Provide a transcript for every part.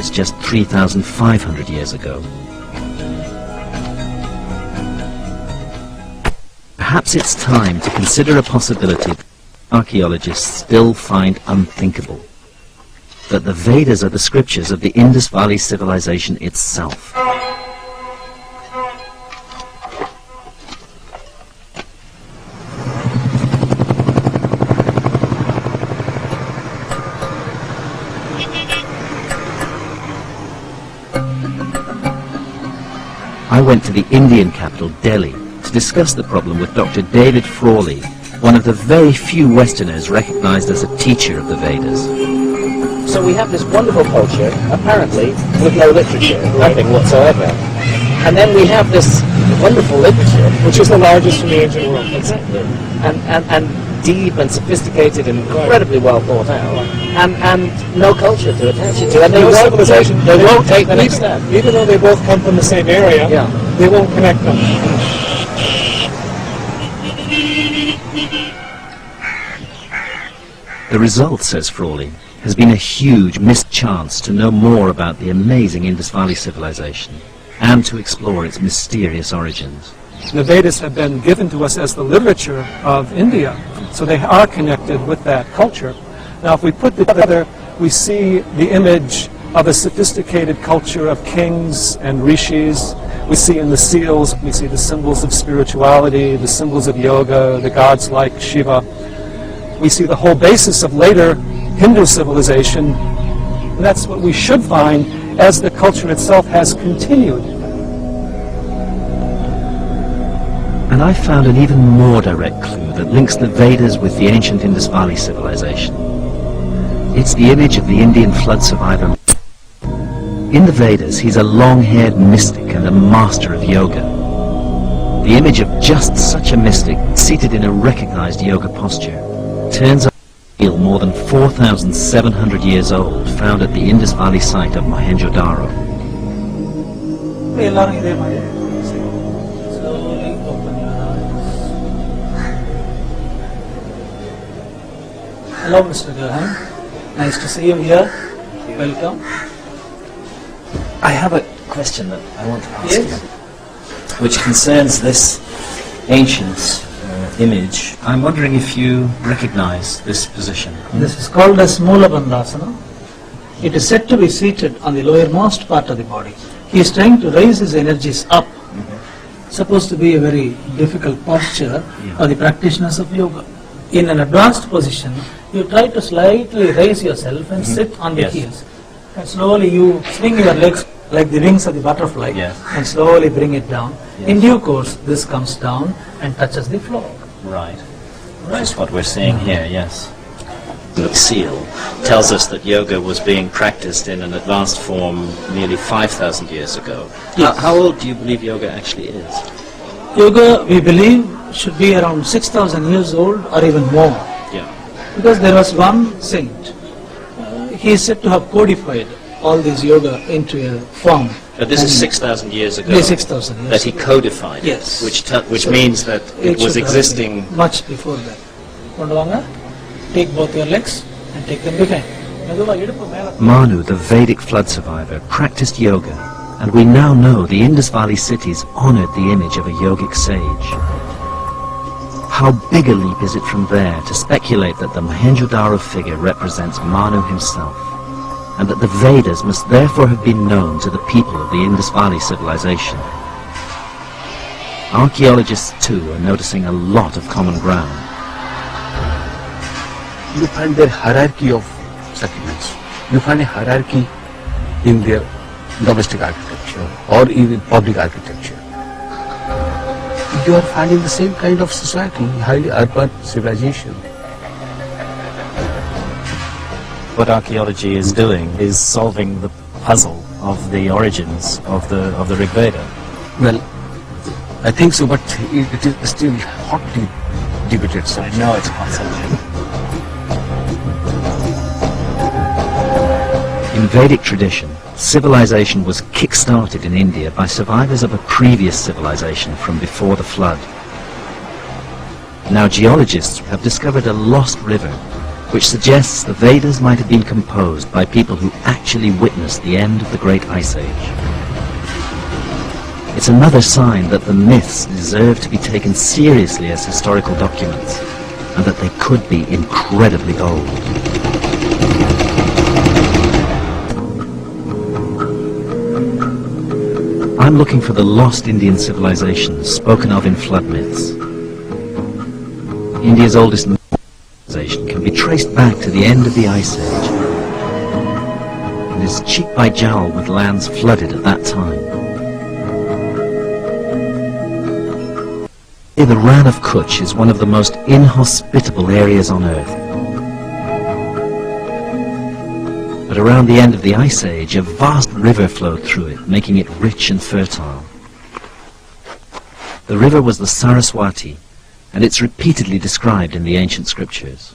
rise just 3,500 years ago. Perhaps it's time to consider a possibility archaeologists still find unthinkable. That the Vedas are the scriptures of the Indus Valley civilization itself. I went to the Indian capital, Delhi, to discuss the problem with Dr. David Frawley, one of the very few Westerners recognized as a teacher of the Vedas. So we have this wonderful culture, apparently, with no literature, nothing whatsoever. And then we have this wonderful literature, which is the largest in the ancient world. Exactly. And deep and sophisticated and incredibly well thought out. And no culture to attach it to. And No civilization. They won't take the next step. Even though they both come from the same area, they won't connect them. The result, says Frawley, has been a huge missed chance to know more about the amazing Indus Valley civilization and to explore its mysterious origins. The Vedas have been given to us as the literature of India, so they are connected with that culture. Now, if we put it together, we see the image of a sophisticated culture of kings and rishis. We see in the seals, we see the symbols of spirituality, the symbols of yoga, the gods like Shiva. We see the whole basis of later Hindu civilization. And that's what we should find as the culture itself has continued. And I found an even more direct clue that links the Vedas with the ancient Indus Valley civilization. It's the image of the Indian flood survivor. In the Vedas, he's a long-haired mystic and a master of yoga. The image of just such a mystic, seated in a recognized yoga posture, turns out to be more than 4,700 years old, found at the Indus Valley site of Mohenjo-daro. Hello, Mr. Graham. Nice to see you here. Welcome. I have a question that I want to ask you, which concerns this ancient image. I'm wondering if you recognize this position. This is called as Mula Bandhasana. It is said to be seated on the lowermost part of the body. He is trying to raise his energies up. Supposed to be a very difficult posture for the practitioners of yoga. In an advanced position, you try to slightly raise yourself and sit on the heels. And slowly you swing your legs like the wings of the butterfly and slowly bring it down. In due course, this comes down and touches the floor. Right. That's what we're seeing here, yes. The seal tells us that yoga was being practiced in an advanced form nearly 5,000 years ago. Yes. How old do you believe yoga actually is? Yoga, we believe, should be around 6,000 years old or even more. Yeah. Because there was one saint. He is said to have codified all this yoga into a form. But this is 6,000 years ago. Yes, 6,000 years that he codified. Yes. Which So means that it was existing much before that. Take both your legs and take them behind. Manu, the Vedic flood survivor, practiced yoga, and we now know the Indus Valley cities honored the image of a yogic sage. How big a leap is it from there to speculate that the Mohenjo-daro figure represents Manu himself, and that the Vedas must therefore have been known to the people of the Indus Valley civilization. Archaeologists too are noticing a lot of common ground. You find their hierarchy of settlements. You find a hierarchy in their domestic architecture or in public architecture. You are finding the same kind of society, highly urban civilization. What archaeology is doing is solving the puzzle of the origins of the Rig Veda. Well, I think so, but it is still hotly debated subject. I know it's hot subject. In Vedic tradition, civilization was kick-started in India by survivors of a previous civilization from before the flood. Now geologists have discovered a lost river which suggests the Vedas might have been composed by people who actually witnessed the end of the Great Ice Age. It's another sign that the myths deserve to be taken seriously as historical documents, and that they could be incredibly old. I'm looking for the lost Indian civilizations spoken of in flood myths. India's oldest civilization can be traced back to the end of the Ice Age, and is cheek by jowl with lands flooded at that time. The Rann of Kutch is one of the most inhospitable areas on Earth. But around the end of the Ice Age, a vast river flowed through it, making it rich and fertile. The river was the Saraswati, and it's repeatedly described in the ancient scriptures.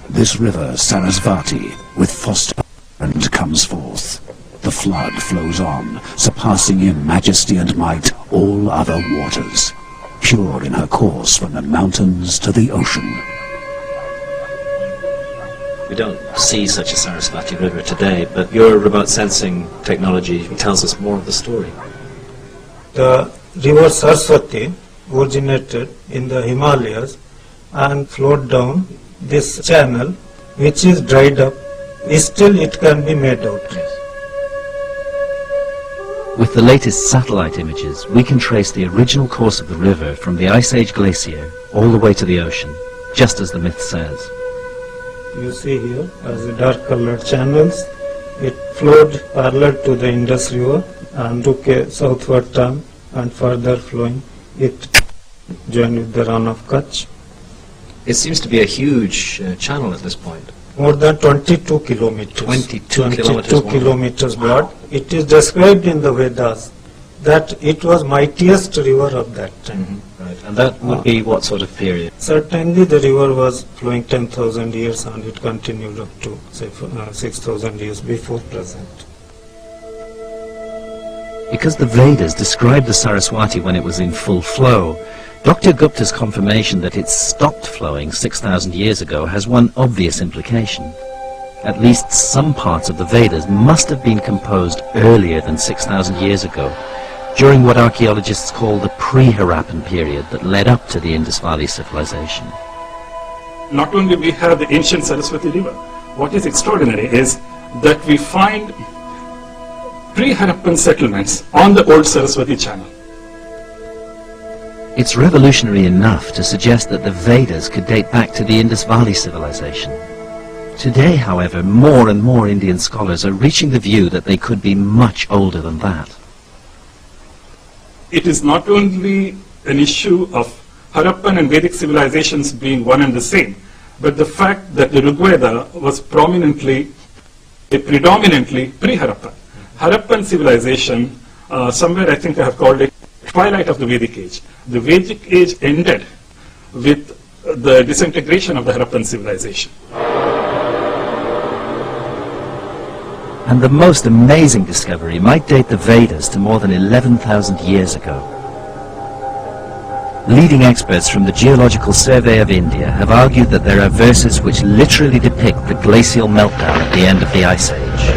This river, Sarasvati, with foster and comes forth. The flood flows on, surpassing in majesty and might all other waters, pure in her course from the mountains to the ocean. We don't see such a Sarasvati river today, but your remote sensing technology tells us more of the story. The river Saraswati originated in the Himalayas and flowed down this channel, which is dried up. Still it can be made out. With the latest satellite images, we can trace the original course of the river from the Ice Age glacier all the way to the ocean, just as the myth says. You see here as the dark colored channels, it flowed parallel to the Indus River and took a southward turn, and further flowing it joined with the Rann of Kutch. It seems to be a huge channel at this point. More than 22 kilometers. 22 kilometers broad. It is described in the Vedas that it was mightiest river of that time. Mm-hmm. Right. And that would be what sort of period? Certainly the river was flowing 10,000 years and it continued up to say 6,000 years before present. Because the Vedas described the Saraswati when it was in full flow, Dr. Gupta's confirmation that it stopped flowing 6,000 years ago has one obvious implication. At least some parts of the Vedas must have been composed earlier than 6,000 years ago, during what archaeologists call the Pre-Harappan period that led up to the Indus Valley civilization. Not only we have the ancient Saraswati river, what is extraordinary is that we find pre-Harappan settlements on the old Saraswati channel. It's revolutionary enough to suggest that the Vedas could date back to the Indus Valley civilization. Today, however, more and more Indian scholars are reaching the view that they could be much older than that. It is not only an issue of Harappan and Vedic civilizations being one and the same, but the fact that the Rigveda was predominantly pre-Harappan. Harappan civilization, somewhere I think I have called it twilight of the Vedic age. The Vedic age ended with the disintegration of the Harappan civilization. And the most amazing discovery might date the Vedas to more than 11,000 years ago. Leading experts from the Geological Survey of India have argued that there are verses which literally depict the glacial meltdown at the end of the Ice Age.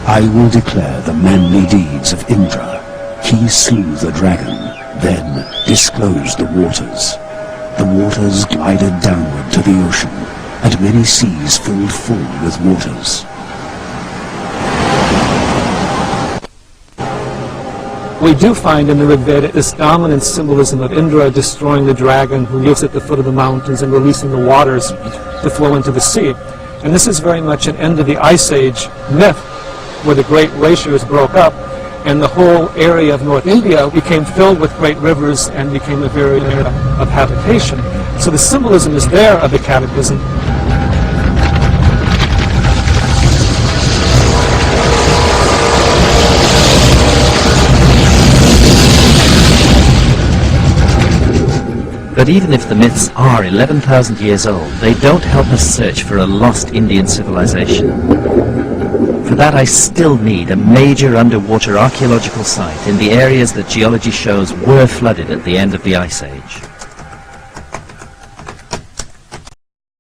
I will declare the manly deeds of Indra. He slew the dragon, then disclosed the waters. The waters glided downward to the ocean, and many seas filled full with waters. We do find in the Rig Veda this dominant symbolism of Indra destroying the dragon who lives at the foot of the mountains and releasing the waters to flow into the sea. And this is very much an end of the Ice Age myth, where the great glaciers broke up and the whole area of North India became filled with great rivers and became a very area of habitation. So the symbolism is there of the cataclysm. But even if the myths are 11,000 years old, they don't help us search for a lost Indian civilization. For that I still need a major underwater archaeological site in the areas that geology shows were flooded at the end of the Ice Age.